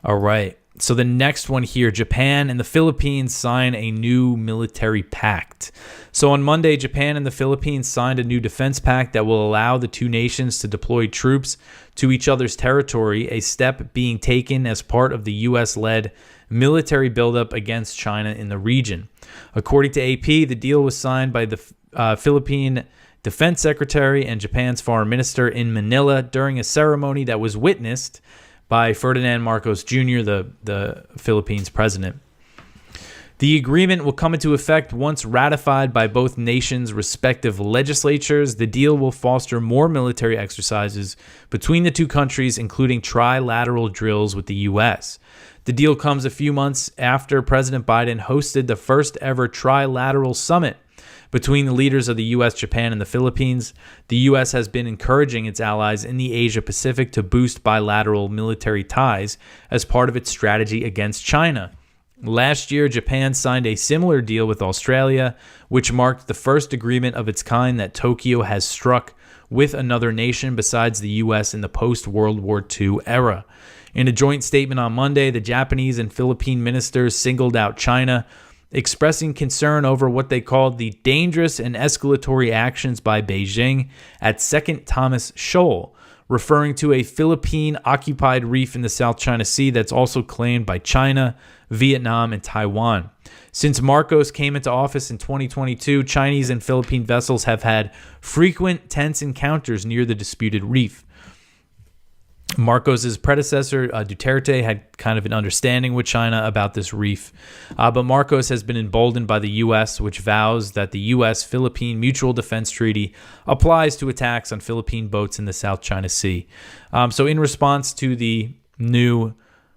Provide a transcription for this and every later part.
All right. So the next one here, Japan and the Philippines sign a new military pact. So on Monday, Japan and the Philippines signed a new defense pact that will allow the two nations to deploy troops to each other's territory, a step being taken as part of the U.S.-led military buildup against China in the region. According to AP, the deal was signed by the Philippine Defense Secretary and Japan's Foreign Minister in Manila during a ceremony that was witnessed by Ferdinand Marcos Jr., the Philippines president. The agreement will come into effect once ratified by both nations' respective legislatures. The deal will foster more military exercises between the two countries, including trilateral drills with the U.S. The deal comes a few months after President Biden hosted the first ever trilateral summit between the leaders of the U.S., Japan, and the Philippines. The U.S. has been encouraging its allies in the Asia-Pacific to boost bilateral military ties as part of its strategy against China. Last year, Japan signed a similar deal with Australia, which marked the first agreement of its kind that Tokyo has struck with another nation besides the U.S. in the post-World War II era. In a joint statement on Monday, the Japanese and Philippine ministers singled out China, expressing concern over what they called the dangerous and escalatory actions by Beijing at Second Thomas Shoal, referring to a Philippine-occupied reef in the South China Sea that's also claimed by China, Vietnam, and Taiwan. Since Marcos came into office in 2022, Chinese and Philippine vessels have had frequent tense encounters near the disputed reef. Marcos' predecessor, Duterte, had kind of an understanding with China about this reef, but Marcos has been emboldened by the U.S., which vows that the U.S.-Philippine Mutual Defense Treaty applies to attacks on Philippine boats in the South China Sea. So in response to the new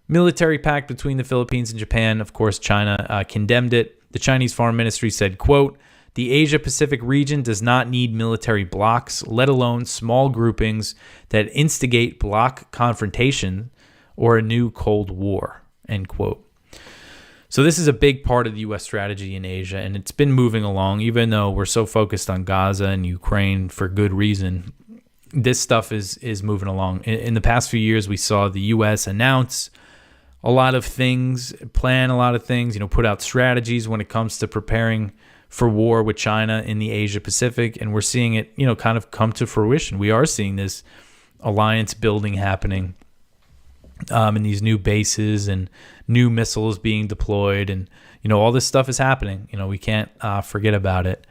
military pact between the Philippines and Japan, of course, China condemned it. The Chinese Foreign Ministry said, quote, "The Asia-Pacific region does not need military blocs, let alone small groupings that instigate bloc confrontation or a new Cold War," end quote. So this is a big part of the U.S. strategy in Asia, and it's been moving along, even though we're so focused on Gaza and Ukraine for good reason. This stuff is moving along. In the past few years, we saw the U.S. announce a lot of things, plan a lot of things, put out strategies when it comes to preparing for war with China in the Asia Pacific, and we're seeing it, kind of come to fruition. We are seeing this alliance building happening, and these new bases and new missiles being deployed, and all this stuff is happening. We can't forget about it.